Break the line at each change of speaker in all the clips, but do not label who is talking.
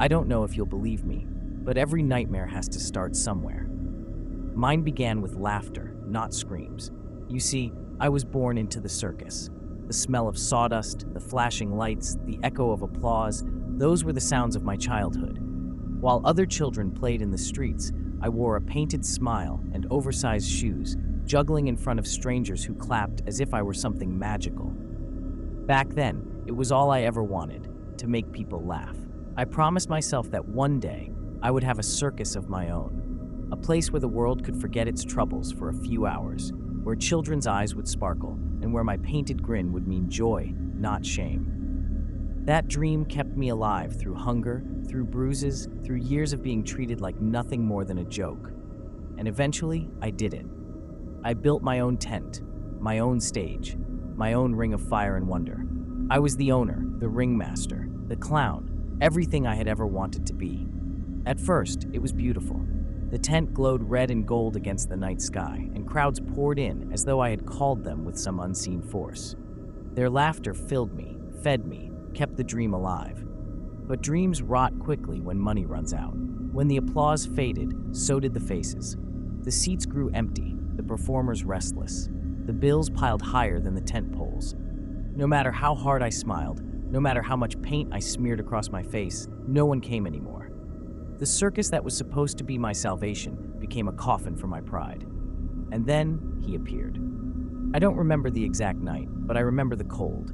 I don't know if you'll believe me, but every nightmare has to start somewhere. Mine began with laughter, not screams. You see, I was born into the circus. The smell of sawdust, the flashing lights, the echo of applause, those were the sounds of my childhood. While other children played in the streets, I wore a painted smile and oversized shoes, juggling in front of strangers who clapped as if I were something magical. Back then, it was all I ever wanted, to make people laugh. I promised myself that one day, I would have a circus of my own, a place where the world could forget its troubles for a few hours, where children's eyes would sparkle, and where my painted grin would mean joy, not shame. That dream kept me alive through hunger, through bruises, through years of being treated like nothing more than a joke. And eventually, I did it. I built my own tent, my own stage, my own ring of fire and wonder. I was the owner, the ringmaster, the clown, everything I had ever wanted to be. At first, it was beautiful. The tent glowed red and gold against the night sky, and crowds poured in as though I had called them with some unseen force. Their laughter filled me, fed me, kept the dream alive. But dreams rot quickly when money runs out. When the applause faded, so did the faces. The seats grew empty, the performers restless. The bills piled higher than the tent poles. No matter how hard I smiled, no matter how much paint I smeared across my face, no one came anymore. The circus that was supposed to be my salvation became a coffin for my pride. And then he appeared. I don't remember the exact night, but I remember the cold.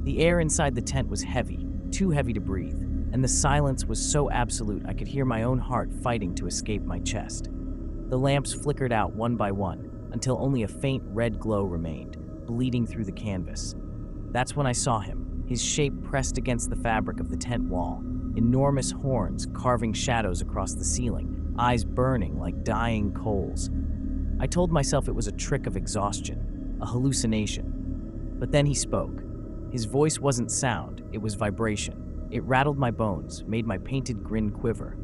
The air inside the tent was heavy, too heavy to breathe, and the silence was so absolute I could hear my own heart fighting to escape my chest. The lamps flickered out one by one until only a faint red glow remained, bleeding through the canvas. That's when I saw him, his shape pressed against the fabric of the tent wall, enormous horns carving shadows across the ceiling, eyes burning like dying coals. I told myself it was a trick of exhaustion, a hallucination. But then he spoke. His voice wasn't sound, it was vibration. It rattled my bones, made my painted grin quiver.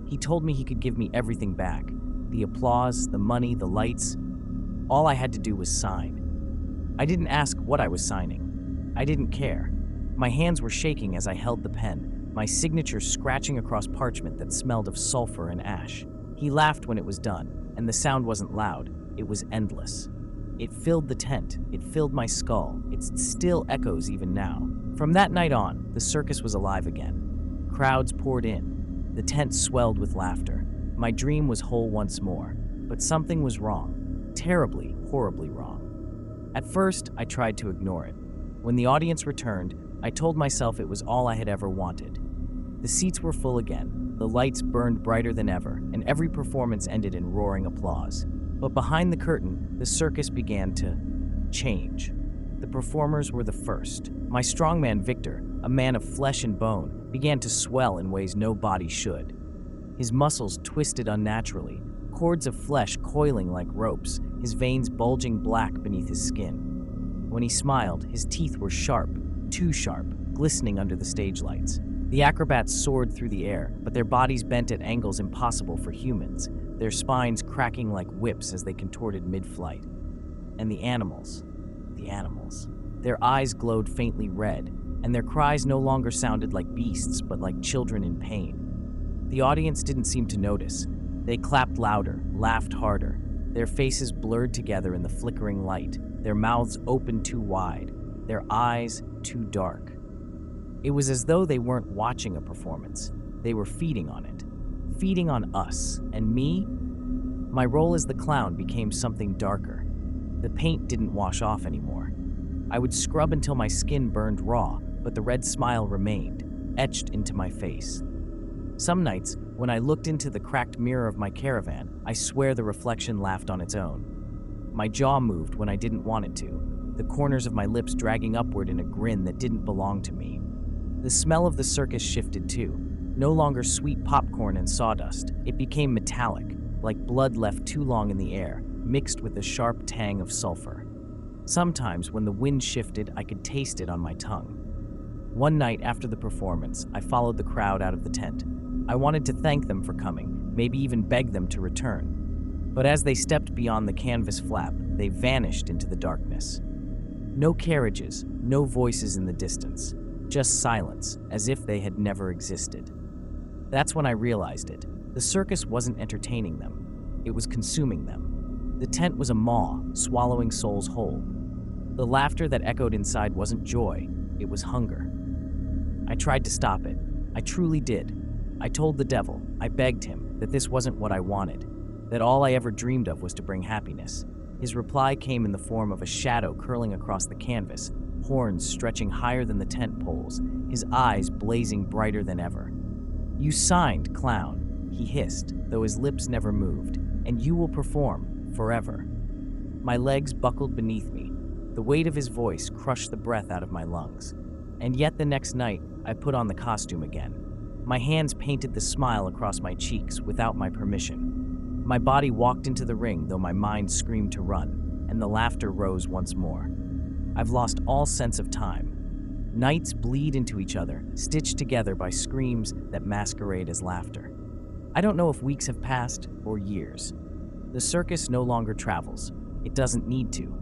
He told me he could give me everything back. The applause, the money, the lights. All I had to do was sign. I didn't ask what I was signing. I didn't care. My hands were shaking as I held the pen, my signature scratching across parchment that smelled of sulfur and ash. He laughed when it was done, and the sound wasn't loud, it was endless. It filled the tent, it filled my skull, it still echoes even now. From that night on, the circus was alive again. Crowds poured in. The tent swelled with laughter. My dream was whole once more. But something was wrong. Terribly, horribly wrong. At first, I tried to ignore it. When the audience returned, I told myself it was all I had ever wanted. The seats were full again, the lights burned brighter than ever, and every performance ended in roaring applause. But behind the curtain, the circus began to change. The performers were the first. My strongman Victor, a man of flesh and bone, began to swell in ways no body should. His muscles twisted unnaturally, cords of flesh coiling like ropes, his veins bulging black beneath his skin. When he smiled, his teeth were sharp, too sharp, glistening under the stage lights. The acrobats soared through the air, but their bodies bent at angles impossible for humans, their spines cracking like whips as they contorted mid-flight. And the animals. Their eyes glowed faintly red, and their cries no longer sounded like beasts, but like children in pain. The audience didn't seem to notice. They clapped louder, laughed harder, their faces blurred together in the flickering light, their mouths opened too wide, their eyes too dark. It was as though they weren't watching a performance. They were feeding on it. Feeding on us. And me? My role as the clown became something darker. The paint didn't wash off anymore. I would scrub until my skin burned raw, but the red smile remained, etched into my face. Some nights, when I looked into the cracked mirror of my caravan, I swear the reflection laughed on its own. My jaw moved when I didn't want it to, the corners of my lips dragging upward in a grin that didn't belong to me. The smell of the circus shifted too. No longer sweet popcorn and sawdust. It became metallic, like blood left too long in the air, mixed with the sharp tang of sulfur. Sometimes, when the wind shifted, I could taste it on my tongue. One night after the performance, I followed the crowd out of the tent. I wanted to thank them for coming, maybe even beg them to return. But as they stepped beyond the canvas flap, they vanished into the darkness. No carriages, no voices in the distance, just silence, as if they had never existed. That's when I realized it. The circus wasn't entertaining them. It was consuming them. The tent was a maw, swallowing souls whole. The laughter that echoed inside wasn't joy, it was hunger. I tried to stop it. I truly did. I told the devil, I begged him, that this wasn't what I wanted, that all I ever dreamed of was to bring happiness. His reply came in the form of a shadow curling across the canvas, horns stretching higher than the tent poles, his eyes blazing brighter than ever. "You signed, clown," he hissed, though his lips never moved, "and you will perform, forever." My legs buckled beneath me. The weight of his voice crushed the breath out of my lungs. And yet the next night, I put on the costume again. My hands painted the smile across my cheeks without my permission. My body walked into the ring, though my mind screamed to run, and the laughter rose once more. I've lost all sense of time. Nights bleed into each other, stitched together by screams that masquerade as laughter. I don't know if weeks have passed or years. The circus no longer travels. It doesn't need to.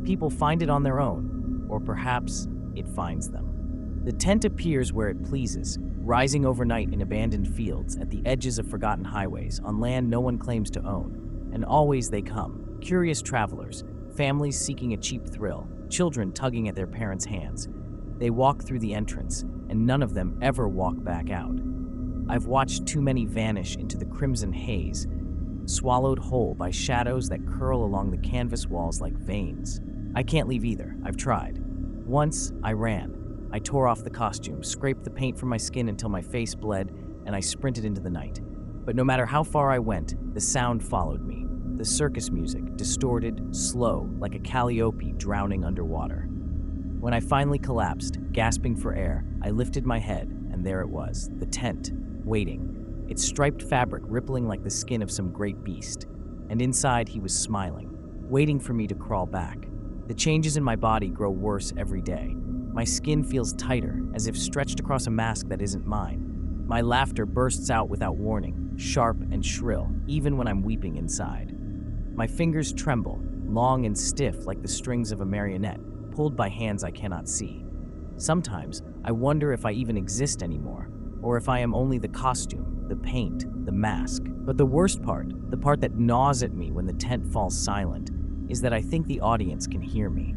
People find it on their own, or perhaps it finds them. The tent appears where it pleases, rising overnight in abandoned fields, at the edges of forgotten highways, on land no one claims to own. And always they come, curious travelers, families seeking a cheap thrill, children tugging at their parents' hands. They walk through the entrance, and none of them ever walk back out. I've watched too many vanish into the crimson haze, swallowed whole by shadows that curl along the canvas walls like veins. I can't leave either. I've tried. Once, I ran. I tore off the costume, scraped the paint from my skin until my face bled, and I sprinted into the night. But no matter how far I went, the sound followed me. The circus music, distorted, slow, like a calliope drowning underwater. When I finally collapsed, gasping for air, I lifted my head, and there it was, the tent, waiting, its striped fabric rippling like the skin of some great beast. And inside, he was smiling, waiting for me to crawl back. The changes in my body grow worse every day. My skin feels tighter, as if stretched across a mask that isn't mine. My laughter bursts out without warning, sharp and shrill, even when I'm weeping inside. My fingers tremble, long and stiff like the strings of a marionette, pulled by hands I cannot see. Sometimes, I wonder if I even exist anymore, or if I am only the costume, the paint, the mask. But the worst part, the part that gnaws at me when the tent falls silent, is that I think the audience can hear me.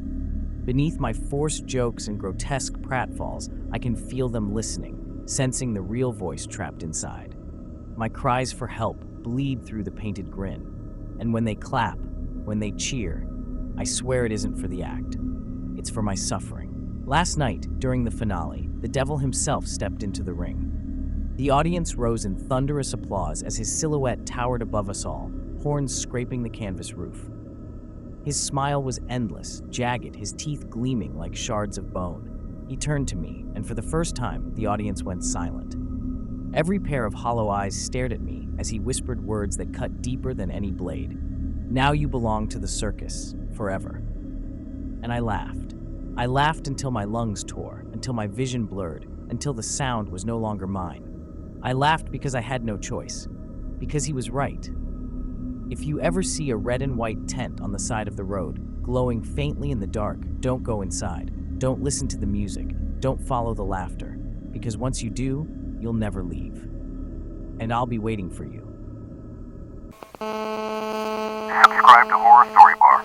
Beneath my forced jokes and grotesque pratfalls, I can feel them listening, sensing the real voice trapped inside. My cries for help bleed through the painted grin. And when they clap, when they cheer, I swear it isn't for the act. It's for my suffering. Last night, during the finale, the devil himself stepped into the ring. The audience rose in thunderous applause as his silhouette towered above us all, horns scraping the canvas roof. His smile was endless, jagged, his teeth gleaming like shards of bone. He turned to me, and for the first time, the audience went silent. Every pair of hollow eyes stared at me as he whispered words that cut deeper than any blade. "Now you belong to the circus, forever." And I laughed. I laughed until my lungs tore, until my vision blurred, until the sound was no longer mine. I laughed because I had no choice, because he was right. If you ever see a red and white tent on the side of the road, glowing faintly in the dark, don't go inside. Don't listen to the music. Don't follow the laughter. Because once you do, you'll never leave. And I'll be waiting for you.
Subscribe to Horror Story Bar.